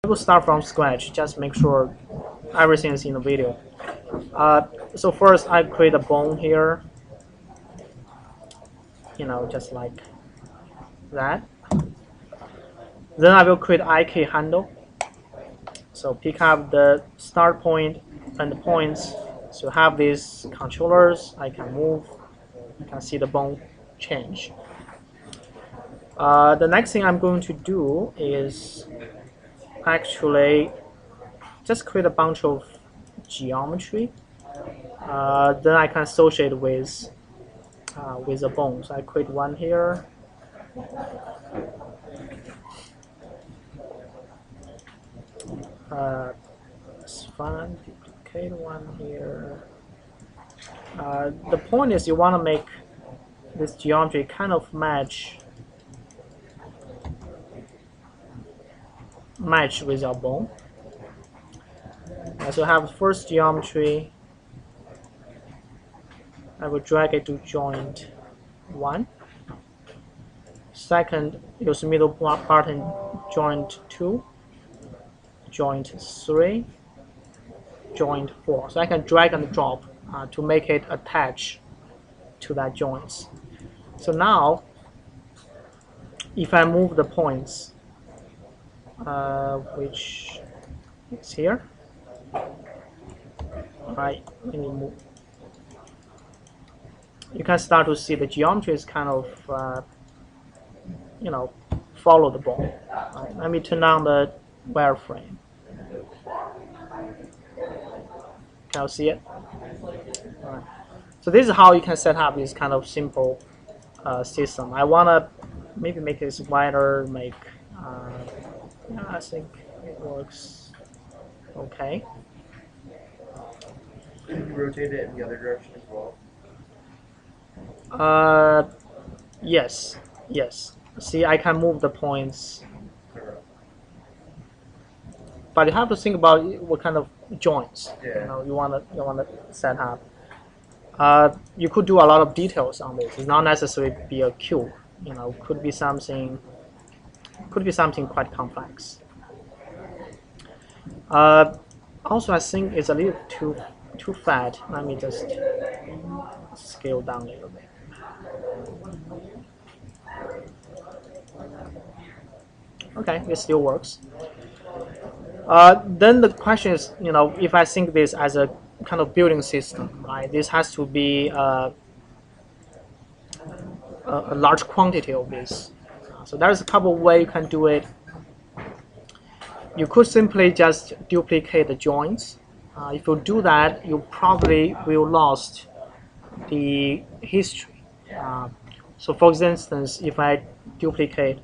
I will start from scratch, just make sure everything is in the video. So first I create a bone here, just like that. Then I will create IK handle. So pick up the start point and the points. So have these controllers, I can move, you can see the bone change. The next thing I'm going to do is actually just create a bunch of geometry. Then I can associate with the bone. So I create one here. It's fun. Duplicate one here. The point is you want to make this geometry kind of match with your bone. So I have the first geometry. I will drag it to joint 1. Second, use middle button joint 2, joint 3, joint 4. So I can drag and drop to make it attach to that joints. So now, if I move the points, which is here, right? Let me move. You can start to see the geometry is kind of, follow the bone. Right? Let me turn on the wireframe. Can you see it? Right. So this is how you can set up this kind of simple system. I want to maybe make this wider, yeah, I think it works okay. Can you rotate it in the other direction as well? Yes. See, I can move the points, but you have to think about what kind of joints you want to set up. You could do a lot of details on this. It's not necessarily be a cube. Could be something quite complex. Also, I think it's a little too fat. Let me just scale down a little bit. Okay, it still works. Then the question is, if I think this as a kind of building system, right? This has to be a large quantity of this. So there's a couple of ways you can do it. You could simply just duplicate the joints. If you do that, you probably will lost the history. So for instance, if I duplicate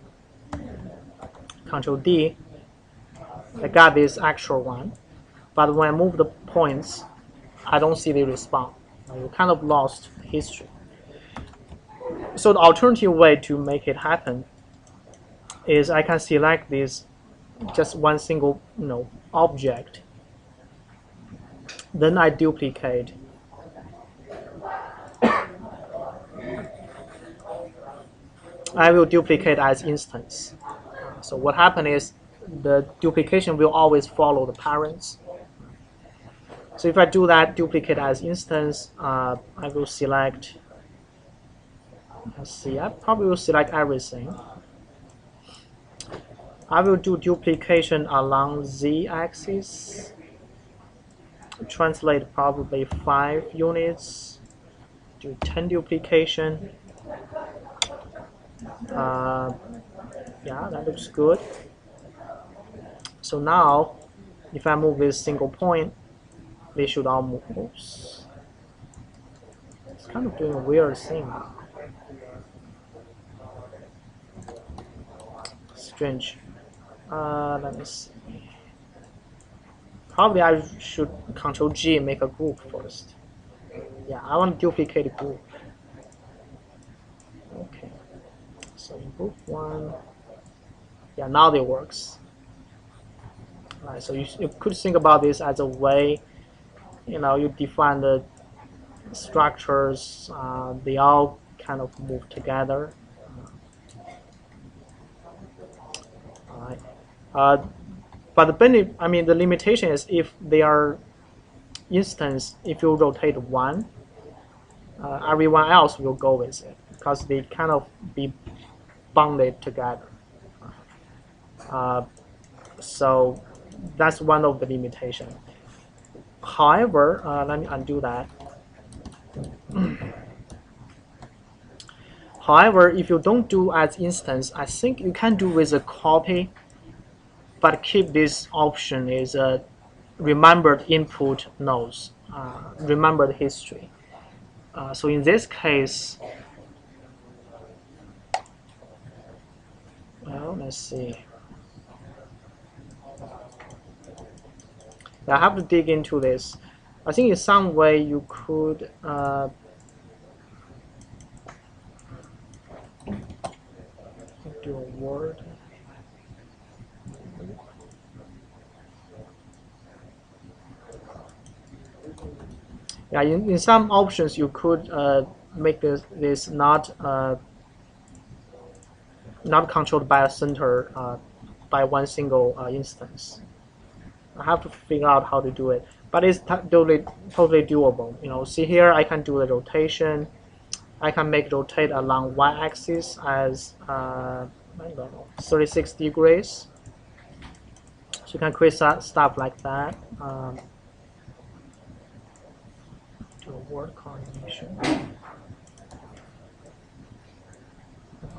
Control D, I got this actual one, but when I move the points, I don't see the response. You kind of lost history. So the alternative way to make it happen is I can select this just one single object. Then I duplicate. I will duplicate as instance. So what happens is the duplication will always follow the parents. So if I do that, duplicate as instance, I will select. Let's see, I probably will select everything. I will do duplication along z-axis. Translate probably 5 units. Do 10 duplication. Yeah, that looks good. So now, if I move this single point, they should all move. Oops. It's kind of doing a weird thing. Strange. Let me see. Probably I should Control G and make a group first. Yeah, I want to duplicate a group. Okay. So in group 1. Yeah, now it works. Right, so you could think about this as a way, you define the structures, they all kind of move together. All right. But the limitation is if they are instance, if you rotate one, everyone else will go with it because they kind of be bonded together. So that's one of the limitations. However, let me undo that. However, if you don't do as instance, I think you can do with a copy, but keep this option is a remembered input nodes, remembered history. So in this case, well, let's see. I have to dig into this. I think in some way you could do a word. Yeah, in some options you could make this not controlled by a center by one single instance. I have to figure out how to do it, but it's totally doable. See here, I can do the rotation. I can make rotate along y-axis as I don't know, 36 degrees. So you can create stuff like that. Do a word combination.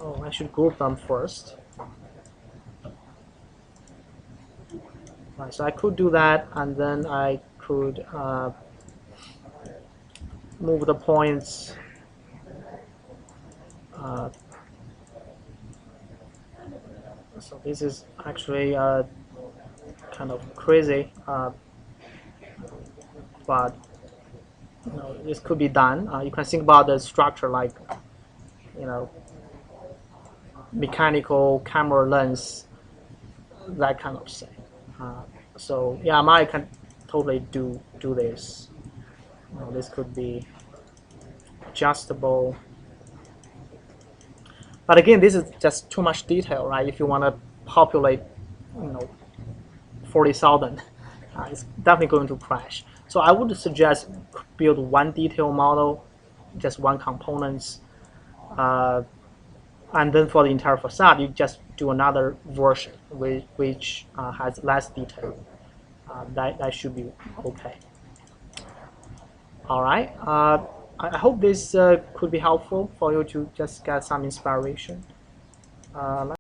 Oh, I should group them first. Right, so I could do that, and then I could move the points. So this is actually kind of crazy, but this could be done. You can think about the structure like, mechanical camera lens, that kind of thing. So yeah, I can totally do this. This could be adjustable. But again, this is just too much detail, right? If you want to populate, 40,000, it's definitely going to crash. So I would suggest build one detail model, just one components, and then for the entire facade, you just do another version which has less detail. That should be okay. All right. I hope this could be helpful for you to just get some inspiration.